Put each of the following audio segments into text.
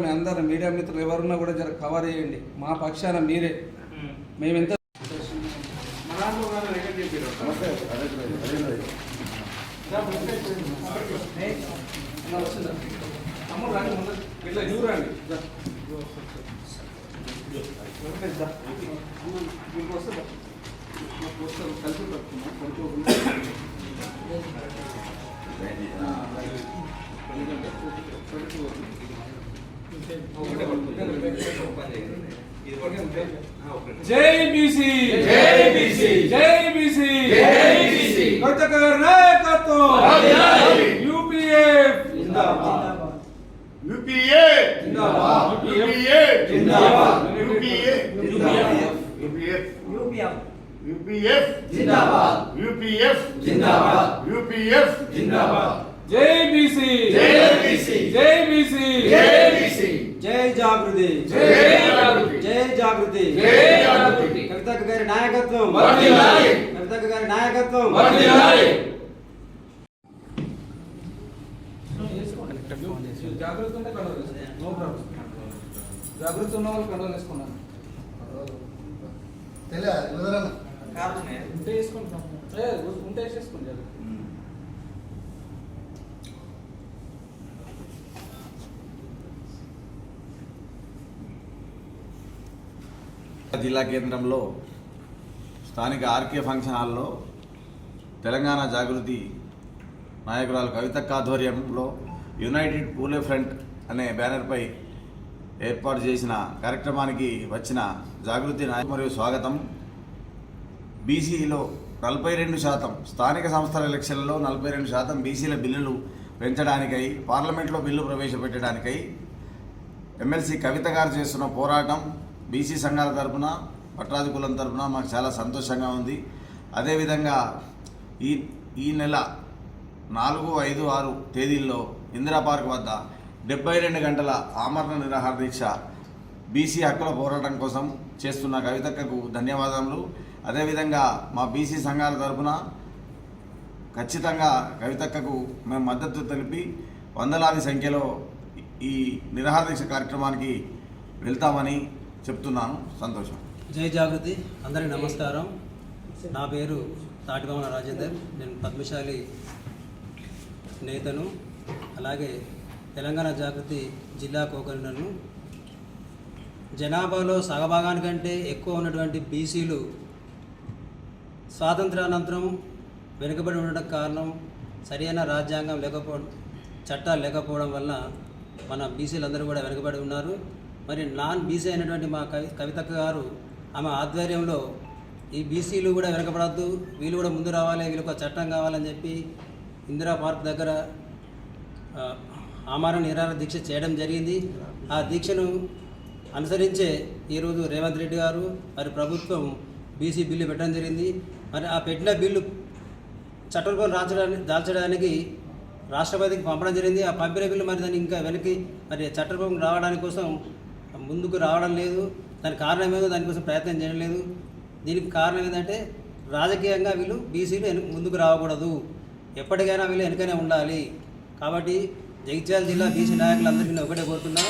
మీ అందరు మీడియా మిత్రులు ఎవరున్నా కూడా జర కవర్ చేయండి. మా పక్షాన మీరే. మేమెంత ఇట్లా చూడండి. కలిసి జై బీసీ, జై బీసీ, జై బీసీ, జై బీసీ. కవితగారి నాయకత్వం. యూపీఎఫ్ జిందాబాద్, యూపీఏ జిందాబాద్, యూపీఏ జిందాబాద్, యూపీఏ జిందాబాద్, యూపీఎఫ్ యూపీఎఫ్ జిందాబాద్, యూపీఎఫ్ జిందాబాద్, యూపీఎఫ్ జిందాబాద్. జై బీసీ, జై బీసీ, జై బీసీ, జై బీసీ. జై జాగృతి, జై జాగృతి, జై జాగృతి, జై జాగృతి. కవితక్క గారి నాయకత్వం వర్ధిల్లాలి, కవితక్క గారి నాయకత్వం వర్ధిల్లాలి. జాగ్రత్త ఉంటే కంట్రోల్ చేసుకోండి. No problem. జాగ్రత్త ఉన్న వాళ్ళు కంట్రోల్ చేసుకున్నాను. ఉంటే వేసుకుంటాం. ఉంటే వేసేసుకోండి. జిల్లా కేంద్రంలో స్థానిక ఆర్కే ఫంక్షన్ హాల్లో తెలంగాణ జాగృతి నాయకురాలు కవితక్క ఆధ్వర్యంలో యునైటెడ్ పూలే ఫ్రంట్ అనే బ్యానర్పై ఏర్పాటు చేసిన కార్యక్రమానికి వచ్చిన జాగృతి నాయకులు మరియు స్వాగతం. బీసీలో 42% స్థానిక సంస్థల ఎలక్షన్లలో 42% బీసీల బిల్లులు పెంచడానికై పార్లమెంట్లో బిల్లు ప్రవేశపెట్టడానికై ఎమ్మెల్సీ కవిత గారు చేస్తున్న పోరాటం బీసీ సంఘాల తరఫున పట్రాజు కులం తరఫున మాకు చాలా సంతోషంగా ఉంది. అదేవిధంగా ఈ నెల 4, 5, 6 తేదీల్లో ఇందిరా పార్క్ వద్ద 72 గంటల ఆమరణ నిరాహార దీక్ష బీసీ హక్కుల పోరాటం కోసం చేస్తున్న కవితక్కకు ధన్యవాదములు. అదేవిధంగా మా బీసీ సంఘాల తరఫున ఖచ్చితంగా కవితక్కకు మేము మద్దతు తెలిపి వందలాది సంఖ్యలో ఈ నిరాహార దీక్ష కార్యక్రమానికి వెళ్తామని చెప్తున్నాను. సంతోషం. జై జాగృతి. అందరికీ నమస్కారం. నా పేరు తాటిభవన రాజేందర్. నేను పద్మశాలి నేతను, అలాగే తెలంగాణ జాగృతి జిల్లా కోకరినను. జనాభాలో సగభాగానికంటే ఎక్కువ ఉన్నటువంటి బీసీలు స్వాతంత్రానంతరం వెనుకబడి ఉండడం కారణం సరైన రాజ్యాంగం లేకపోవడం, చట్టాలు లేకపోవడం వల్ల మన బీసీలందరూ కూడా వెనుకబడి ఉన్నారు. మరి నాన్ బీసీ అయినటువంటి మా కవితక్క గారు ఆమె ఆధ్వర్యంలో ఈ బీసీలు కూడా వెనకబడద్దు, వీళ్ళు కూడా ముందు రావాలి, వీళ్ళకి ఒక చట్టం కావాలని చెప్పి ఇందిరా పార్క్ దగ్గర ఆమరణ నిరాహార దీక్ష చేయడం జరిగింది. ఆ దీక్షను అనుసరించే ఈరోజు రేవంత్ రెడ్డి గారు మరి ప్రభుత్వం బీసీ బిల్లు పెట్టడం జరిగింది. మరి ఆ పెట్టిన బిల్లు చట్టరూపం దాల్చడానికి రాష్ట్రపతికి పంపడం జరిగింది. ఆ పంపిన బిల్లు మరి దాన్ని ఇంకా వెనక్కి మరి చట్టరూపం రావడానికి కోసం ముందుకు రావడం లేదు. దానికి కారణం ఏదో దానికోసం ప్రయత్నం చేయడం లేదు. దీనికి కారణం ఏంటంటే రాజకీయంగా వీళ్ళు బీసీలు ముందుకు రాకూడదు, ఎప్పటికైనా వీళ్ళు వెనుకనే ఉండాలి. కాబట్టి జగిత్యాల జిల్లా బీసీ నాయకులందరికీ నేను ఒకటే కోరుతున్నాం,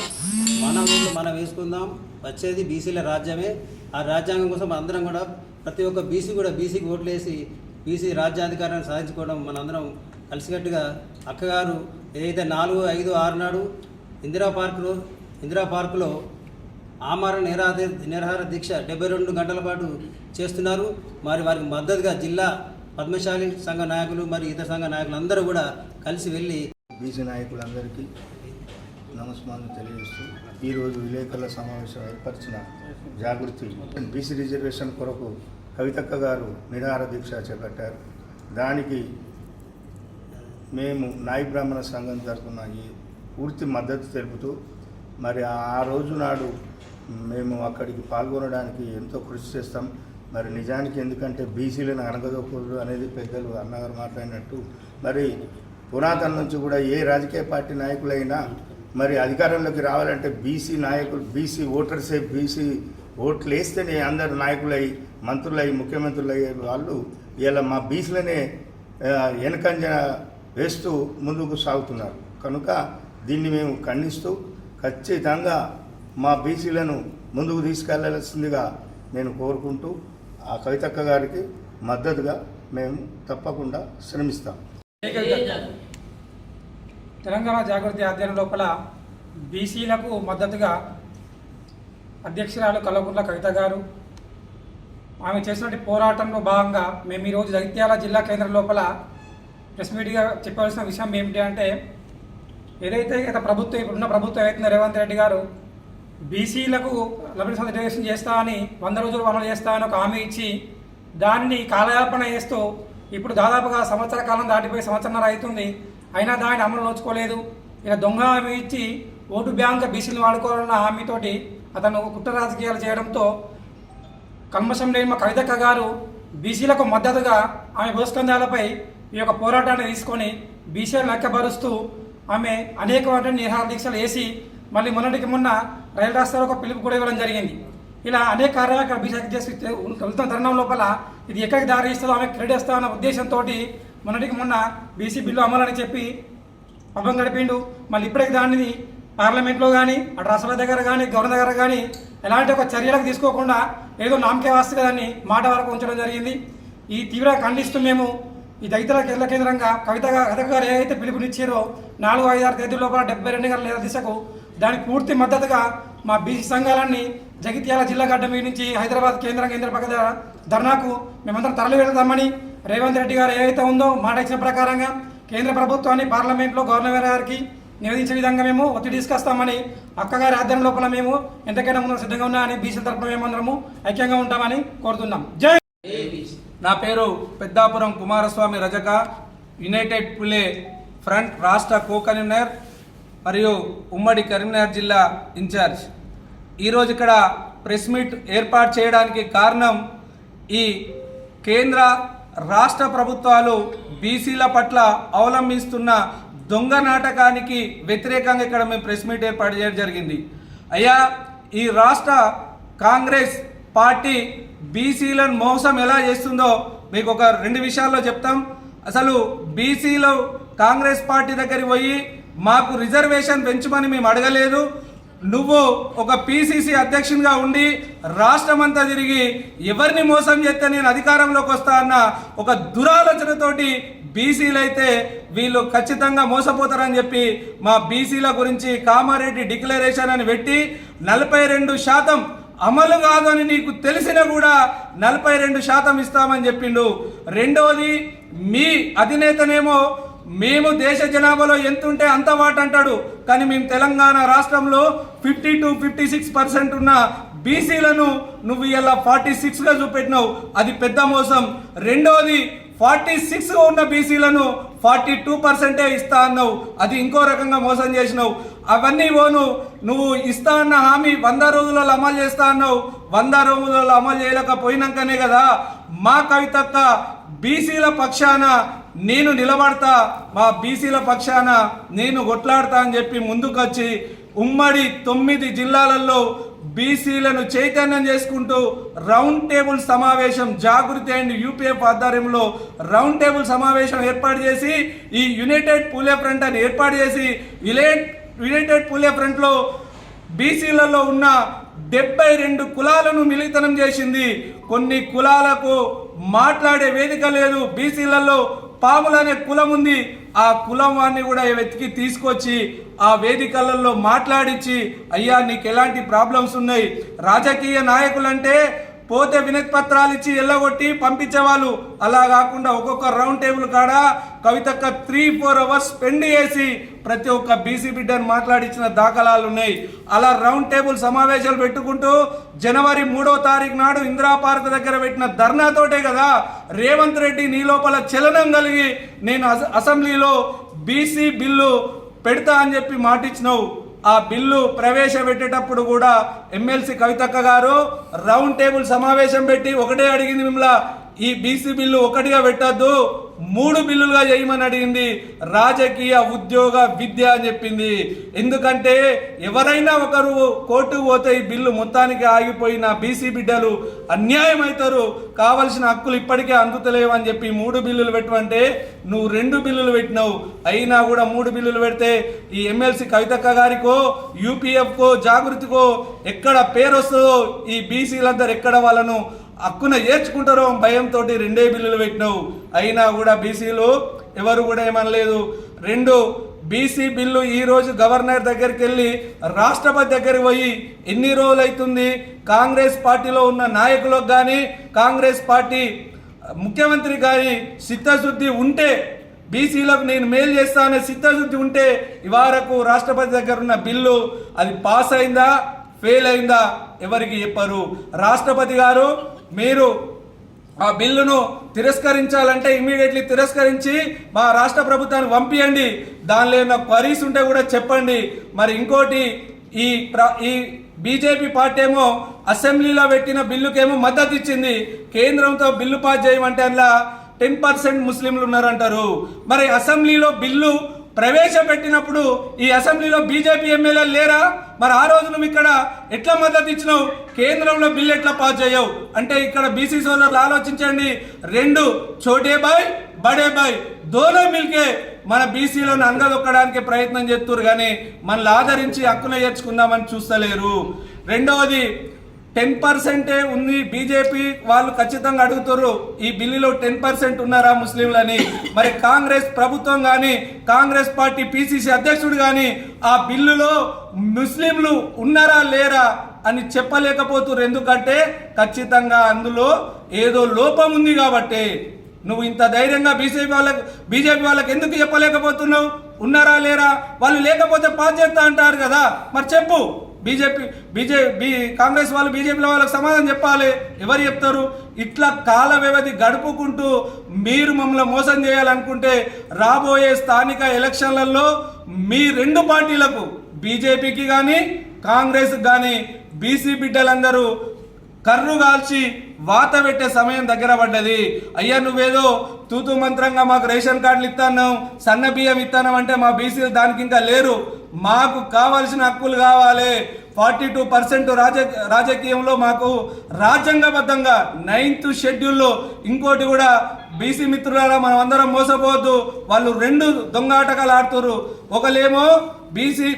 మన ఊళ్ళో మనం వేసుకుందాం, వచ్చేది బీసీల రాజ్యమే. ఆ రాజ్యాంగం కోసం అందరం కూడా ప్రతి ఒక్క బీసీ కూడా బీసీకి ఓట్లు వేసి బీసీ రాజ్యాధికారాన్ని సాధించుకోవడం మనందరం కలిసికట్టుగా అక్కగారు ఏదైతే 4, 5, 6 నాడు ఇందిరా పార్కులో ఆమరణ నిరాహార దీక్ష 72 గంటల పాటు చేస్తున్నారు. మరి వారికి మద్దతుగా జిల్లా పద్మశాలి సంఘ నాయకులు మరి ఇతర సంఘ నాయకులు అందరూ కూడా కలిసి వెళ్ళి బీసీ నాయకులందరికీ నమస్కారం తెలియజేస్తూ ఈరోజు విలేకరుల సమావేశం ఏర్పరిచిన జాగృతి బీసీ రిజర్వేషన్ కొరకు కవితక్క గారు నిరాహార దీక్ష చేపట్టారు. దానికి మేము నాయి బ్రాహ్మణ సంఘం తరఫున పూర్తి మద్దతు తెలుపుతూ మరి ఆ రోజు నాడు మేము అక్కడికి పాల్గొనడానికి ఎంతో కృషి చేస్తాం. మరి నిజానికి ఎందుకంటే బీసీలను అణగదొక్కడు అనేది పెద్దలు అన్నగారు మాట్లాడినట్టు మరి పురాతన నుంచి కూడా ఏ రాజకీయ పార్టీ నాయకులైనా మరి అధికారంలోకి రావాలంటే బీసీ నాయకులు, బీసీ ఓటర్సే, బీసీ ఓట్లు వేస్తేనే అందరు నాయకులై, మంత్రులై, ముఖ్యమంత్రులు అయ్యే వాళ్ళు ఇలా మా బీసీలనే వెనకంజ వేస్తూ ముందుకు సాగుతున్నారు. కనుక దీన్ని మేము ఖండిస్తూ ఖచ్చితంగా మా బీసీలను ముందుకు తీసుకెళ్లాల్సిందిగా నేను కోరుకుంటూ ఆ కవితక్క గారికి మద్దతుగా మేము తప్పకుండా శ్రమిస్తాం. తెలంగాణ జాగృతి అధ్యయనం లోపల బీసీలకు మద్దతుగా అధ్యక్షురాలు కల్వకుంట్ల కవిత గారు ఆమె చేసినటువంటి పోరాటంలో భాగంగా మేము ఈరోజు జగిత్యాల జిల్లా కేంద్రం లోపల ప్రెస్ మీట్గా చెప్పవలసిన విషయం ఏమిటి అంటే, ఏదైతే గత ప్రభుత్వం ఇప్పుడున్న ప్రభుత్వం ఏదైతే రేవంత్ రెడ్డి గారు బీసీలకు 40% రిజర్వేషన్ చేస్తా అని 100 రోజులు అమలు చేస్తా అని ఒక హామీ ఇచ్చి దాన్ని కాలయాపన చేస్తూ ఇప్పుడు దాదాపుగా సంవత్సర కాలం దాటిపోయి సంవత్సరన్నర అవుతుంది, అయినా దాన్ని అమలు నోచుకోలేదు. ఇక దొంగ హామీ ఇచ్చి ఓటు బ్యాంక్ బీసీలను వాడుకోవాలన్న హామీతోటి అతను కుట్ర రాజకీయాలు చేయడంతో కల్మషం లేని మా కవితక్క గారు బీసీలకు మద్దతుగా ఆమె భూస్కంధాలపై ఈ యొక్క పోరాటాన్ని తీసుకొని బీసీలను లెక్కబరుస్తూ ఆమె అనేకమైన నిరాహార దీక్షలు వేసి మళ్ళీ మొన్నటికి మొన్న రైలు రాష్ట్రాలు ఒక పిలుపు కూడా ఇవ్వడం జరిగింది. ఇలా అనేక కార్యాలయాలు బీసీ చేసి వెళ్తున్న తరుణం లోపల ఇది ఎక్కడికి దారి ఇస్తుందో ఆమె క్రెడిట్ ఇస్తామన్న ఉద్దేశంతో మొన్నటికి మొన్న బీసీ బిల్లు అమలని చెప్పి పబ్బం గడిపిండు. మళ్ళీ ఇప్పటికి దానిని పార్లమెంట్లో కానీ అటు రాష్ట్రపతి దగ్గర కానీ గవర్నర్ దగ్గర కానీ ఎలాంటి ఒక చర్యలకు తీసుకోకుండా ఏదో నామకే వాస్తుగా దాన్ని మాట వరకు ఉంచడం జరిగింది. ఈ తీవ్రంగా ఖండిస్తూ మేము ఈ దళితుల కేంద్రంగా కవిత గారు ఏదైతే పిలుపునిచ్చారో 4-5-6 తేదీ లోపల 72 గంటల దిశకు దానికి పూర్తి మద్దతుగా మా బీసీ సంఘాలన్నీ జగిత్యాల జిల్లా గడ్డ మీద నుంచి హైదరాబాద్ కేంద్ర పక్క ధర్నాకు మేమందరం తరలి వెళ్తామని రేవంత్ రెడ్డి గారు ఏదైతే ఉందో మాట ఇచ్చిన ప్రకారంగా కేంద్ర ప్రభుత్వాన్ని పార్లమెంట్లో గవర్నర్ గారికి నివేదించే విధంగా మేము ఒత్తిడి తీసుకొస్తామని అక్కగారి ఆధ్వర్యం లోపల మేము ఎంతకైనా ముందు సిద్ధంగా ఉన్నామని బీసీ తరఫున మేమందరము ఐక్యంగా ఉంటామని కోరుతున్నాం. జై. నా పేరు పెద్దాపురం కుమారస్వామి రజక, యునైటెడ్ పులే ఫ్రంట్ రాష్ట్ర కో కన్వీనర్ మరియు ఉమ్మడి కరీంనగర్ జిల్లా ఇన్ఛార్జ్. ఈరోజు ఇక్కడ ప్రెస్ మీట్ ఏర్పాటు చేయడానికి కారణం ఈ కేంద్ర రాష్ట్ర ప్రభుత్వాలు బీసీల పట్ల అవలంబిస్తున్న దొంగ నాటకానికి వ్యతిరేకంగా ఇక్కడ మేము ప్రెస్ మీట్ ఏర్పాటు చేయడం జరిగింది. అయ్యా, ఈ రాష్ట్ర కాంగ్రెస్ పార్టీ బీసీలను మోసం ఎలా చేస్తుందో మీకు ఒక 2 విషయాల్లో చెప్తాం. అసలు బీసీలు కాంగ్రెస్ పార్టీ దగ్గరికి పోయి మాకు రిజర్వేషన్ పెంచమని మేము అడగలేదు. నువ్వు ఒక పిసిసి అధ్యక్షునిగా ఉండి రాష్ట్రమంతా తిరిగి ఎవరిని మోసం చేస్తే నేను అధికారంలోకి వస్తా అన్న ఒక దురాలోచనతోటి బీసీలు అయితే వీళ్ళు ఖచ్చితంగా మోసపోతారని చెప్పి మా బీసీల గురించి కామారెడ్డి డిక్లరేషన్ అని పెట్టి 42% అమలు కాదు అని నీకు తెలిసినా కూడా 42% ఇస్తామని చెప్పిండు. రెండోది, మీ అధినేతనేమో మేము దేశ జనాభాలో ఎంత ఉంటే అంత వాట అంటాడు, కానీ మేము తెలంగాణ రాష్ట్రంలో 50-56% ఉన్న బీసీలను నువ్వు ఇలా 46గా చూపెట్టినావు, అది పెద్ద మోసం. రెండోది, 46గా ఉన్న బీసీలను 42% ఇస్తా అన్నావు, అది ఇంకో రకంగా మోసం చేసినావు. అవన్నీ పోను, నువ్వు ఇస్తా అన్న హామీ 100 రోజులలో అమలు చేస్తా అన్నావు, 100 రోజులలో అమలు చేయలేకపోయినాకనే కదా మా కవితక్క బీసీల పక్షాన నేను నిలబడతా, మా బీసీల పక్షాన నేను కొట్లాడతా అని చెప్పి ముందుకొచ్చి ఉమ్మడి 9 జిల్లాలలో బీసీలను చైతన్యం చేసుకుంటూ రౌండ్ టేబుల్ సమావేశం జాగృతి అండ్ యూపీఎఫ్ ఆధ్వర్యంలో రౌండ్ టేబుల్ సమావేశం ఏర్పాటు చేసి ఈ యునైటెడ్ పూలే ఫ్రంట్ అని ఏర్పాటు చేసి యునైటెడ్ పూలే ఫ్రంట్లో బీసీలలో ఉన్న 72 కులాలను మిళితనం చేసింది. కొన్ని కులాలకు మాట్లాడే వేదిక లేదు. బీసీలలో పాములు అనే కులం ఉంది, ఆ కులం వారిని కూడా వెతికి తీసుకొచ్చి ఆ వేదికలలో మాట్లాడించి అయ్యా నీకు ఎలాంటి ప్రాబ్లమ్స్ ఉన్నాయి, రాజకీయ నాయకులంటే పోతే వినతి పత్రాలు ఇచ్చి ఎల్లగొట్టి పంపించేవాళ్ళు, అలా కాకుండా ఒక్కొక్క రౌండ్ టేబుల్ కాడ కవితక్క 3-4 అవర్స్ స్పెండ్ చేసి ప్రతి ఒక్క బీసీ బిడ్డను మాట్లాడించిన దాఖలాలు ఉన్నాయి. అలా రౌండ్ టేబుల్ సమావేశాలు పెట్టుకుంటూ జనవరి 3వ తారీఖు నాడు ఇందిరా పార్క్ దగ్గర పెట్టిన ధర్నాతోటే కదా రేవంత్ రెడ్డి నీ లోపల చలనం కలిగి నేను అసెంబ్లీలో బీసీ బిల్లు పెడతా అని చెప్పి మాటిచ్చినావు. ఆ బిల్లు ప్రవేశపెట్టేటప్పుడు కూడా ఎమ్మెల్సీ కవితక్క గారు రౌండ్ టేబుల్ సమావేశం పెట్టి ఒకటే అడిగింది, మిమ్మల్ని ఈ బీసీ బిల్లు ఒకటిగా పెట్టద్దు 3 బిల్లులుగా చేయమని అడిగింది. రాజకీయ, ఉద్యోగ, విద్య అని చెప్పింది. ఎందుకంటే ఎవరైనా ఒకరు కోర్టుకు పోతే ఈ బిల్లు మొత్తానికి ఆగిపోయిన బీసీ బిడ్డలు అన్యాయం అవుతారు, కావలసిన హక్కులు ఇప్పటికే అందుతలేవు అని చెప్పి 3 బిల్లులు పెట్టమంటే నువ్వు 2 బిల్లులు పెట్టినావు. అయినా కూడా 3 బిల్లులు పెడితే ఈ ఎమ్మెల్సీ కవితక్క గారికో, యూపీఎఫ్కో, జాగృతికో ఎక్కడ పేరు వస్తుందో, ఈ బీసీలందరూ ఎక్కడ వాళ్ళను హక్కున ఏర్చుకుంటారో భయంతో 2 బిల్లులు పెట్టినావు. అయినా కూడా బీసీలు ఎవరు కూడా ఏమనలేదు. 2 బీసీ బిల్లు ఈ రోజు గవర్నర్ దగ్గరికి వెళ్ళి రాష్ట్రపతి దగ్గరికి పోయి ఎన్ని రోజులు అవుతుంది? కాంగ్రెస్ పార్టీలో ఉన్న నాయకులకు కానీ, కాంగ్రెస్ పార్టీ ముఖ్యమంత్రి కానీ చిత్తశుద్ధి ఉంటే, బీసీలకు నేను మేలు చేస్తాననే చిత్తశుద్ధి ఉంటే ఇవరకు రాష్ట్రపతి దగ్గర ఉన్న బిల్లు అది పాస్ అయిందా, ఫెయిల్ అయిందా ఎవరికి చెప్పరు. రాష్ట్రపతి గారు మీరు ఆ బిల్లును తిరస్కరించాలంటే ఇమ్మీడియట్లీ తిరస్కరించి మా రాష్ట్ర ప్రభుత్వానికి పంపించండి. దానిలో ఏమైనా క్వరీస్ ఉంటే కూడా చెప్పండి. మరి ఇంకోటి, ఈ బీజేపీ పార్టీ ఏమో అసెంబ్లీలో పెట్టిన బిల్లుకేమో మద్దతు ఇచ్చింది. కేంద్రంతో బిల్లు పాస్ చేయమంటే అందులో 10% ముస్లింలు ఉన్నారంటారు. మరి అసెంబ్లీలో బిల్లు ప్రవేశపెట్టినప్పుడు ఈ అసెంబ్లీలో బీజేపీ ఎమ్మెల్యేలు లేరా? మరి ఆ రోజు నువ్వు ఇక్కడ ఎట్లా మద్దతు ఇచ్చినావు? కేంద్రంలో బిల్లు ఎట్లా పాస్ చేయవు? అంటే ఇక్కడ బీసీ సోదరులు ఆలోచించండి. 2 చోటే బాయ్ బడే బాయ్ దోనో మిల్కే మన బీసీలను అంగదొక్కడానికి ప్రయత్నం చేస్తున్నారు, కానీ మనల్ని ఆదరించి హక్కున చేర్చుకుందామని చూస్తలేరు. రెండవది, 10% ఉంది. బీజేపీ వాళ్ళు ఖచ్చితంగా అడుగుతారు ఈ బిల్లులో 10% ఉన్నారా ముస్లింలని. మరి కాంగ్రెస్ ప్రభుత్వం కానీ, కాంగ్రెస్ పార్టీ పిసిసి అధ్యక్షుడు కానీ ఆ బిల్లులో ముస్లింలు ఉన్నారా లేరా అని చెప్పలేకపోతున్నారు. ఎందుకంటే ఖచ్చితంగా అందులో ఏదో లోపం ఉంది కాబట్టి. నువ్వు ఇంత ధైర్యంగా బీజేపీ వాళ్ళకి ఎందుకు చెప్పలేకపోతున్నావు? ఉన్నారా లేరా? వాళ్ళు లేకపోతే పాస్ చేస్తా అంటారు కదా, మరి చెప్పు. కాంగ్రెస్ వాళ్ళు బీజేపీలో వాళ్ళకి సమాధానం చెప్పాలి. ఎవరు చెప్తారు? ఇట్లా కాల వ్యవధి గడుపుకుంటూ మీరు మమ్మల్ని మోసం చేయాలనుకుంటే రాబోయే స్థానిక ఎలక్షన్లలో మీ 2 పార్టీలకు, బీజేపీకి కానీ కాంగ్రెస్కి కానీ బీసీ బిడ్డలందరూ కర్రు కాల్చి వాత పెట్టే సమయం దగ్గర పడ్డది. అయ్యా నువ్వేదో తూతు మంత్రంగా మాకు రేషన్ కార్డులు ఇస్తాను, సన్న బియ్యం ఇస్తాను అంటే మా బీసీలు దానికి ఇంకా లేరు. మాకు కావాల్సిన హక్కులు కావాలి. 42% రాజకీయంలో మాకు రాజ్యాంగబద్ధంగా 9th షెడ్యూల్లో ఇంకోటి కూడా బీసీ మిత్రులారా మనం అందరం మోసపోవద్దు. వాళ్ళు 2 దొంగ ఆటకాలు ఆడుతున్నారు. ఒకలేమో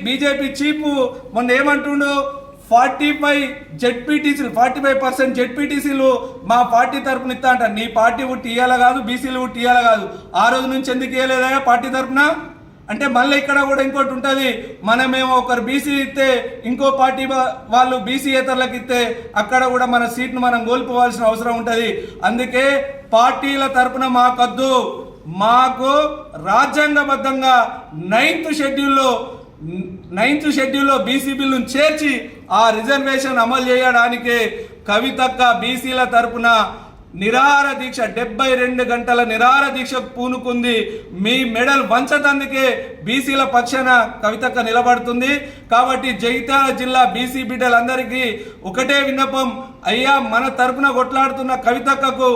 బీజేపీ చీఫ్ మొన్న ఏమంటుండు, 45% జెడ్పీటీసీలు మా పార్టీ తరపున ఇస్తా అంట. నీ పార్టీ ఉట్టి ఇయ్యాల కాదు, బీసీలు ఉట్టి ఇయ్యాల కాదు. ఆ రోజు నుంచి ఎందుకు ఇయ్యలేదా పార్టీ తరపున? అంటే మళ్ళీ ఇక్కడ కూడా ఇంకోటి ఉంటుంది. మనమేమో ఒకరు బీసీ ఇస్తే ఇంకో పార్టీ వాళ్ళు బీసీయేతరులకు ఇస్తే అక్కడ కూడా మన సీట్ను మనం కోల్పోవాల్సిన అవసరం ఉంటుంది. అందుకే పార్టీల తరపున మాకొద్దు. మాకు రాజ్యాంగబద్ధంగా 9th షెడ్యూల్లో బీసీ బిల్లును చేర్చి ఆ రిజర్వేషన్ అమలు చేయడానికే కవితక్క బీసీల తరపున నిరాహార దీక్ష 72 గంటల నిరాహార దీక్షకు పూనుకుంది. మీ మెడల్ వంచతందుకే బీసీల పక్షాన కవితక్క నిలబడుతుంది. కాబట్టి జగిత్యాల జిల్లా బీసీ బిడ్డలందరికీ ఒకటే విన్నపం, అయ్యా మన తరపున కొట్లాడుతున్న కవితక్కకు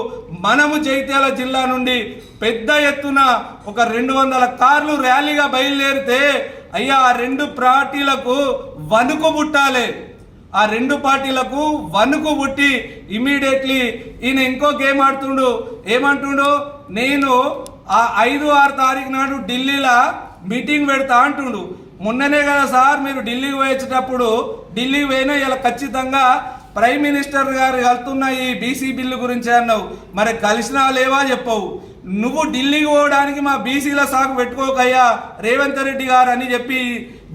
మనము జగిత్యాల జిల్లా నుండి పెద్ద ఎత్తున ఒక 200 కార్లు ర్యాలీగా బయలుదేరితే అయ్యా ఆ 2 పార్టీలకు వణుకు పుట్టాలి. ఆ 2 పార్టీలకు వణుకు పుట్టి ఇమీడియట్లీ ఈయన ఇంకో గేమ్ ఆడుతుండు. ఏమంటుండు, నేను ఆ 5-6 తారీఖు నాడు ఢిల్లీలో మీటింగ్ పెడతా అంటుండు. మొన్ననే కదా సార్ మీరు ఢిల్లీకి పోయేటప్పుడు, ఢిల్లీకి పోయినా ఇలా ఖచ్చితంగా ప్రైమ్ మినిస్టర్ గారు కలుతున్న ఈ బీసీ బిల్లు గురించి అన్నావు. మరి కలిసినా లేవా చెప్పవు. నువ్వు ఢిల్లీకి పోవడానికి మా బీసీల సాగు పెట్టుకోకయ్యా రేవంత్ రెడ్డి గారు అని చెప్పి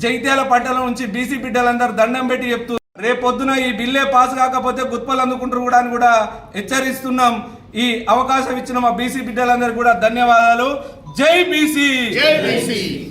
జగిత్యాల పట్టణం నుంచి బీసీ బిడ్డలందరూ దండం పెట్టి చెప్తూ రేపొద్దున ఈ బిల్లే పాస్ కాకపోతే గుత్పలు అందుకుంటారు కూడా అని కూడా హెచ్చరిస్తున్నాం. ఈ అవకాశం ఇచ్చిన మా బీసీ బిడ్డలందరూ కూడా ధన్యవాదాలు. జై బీసీ.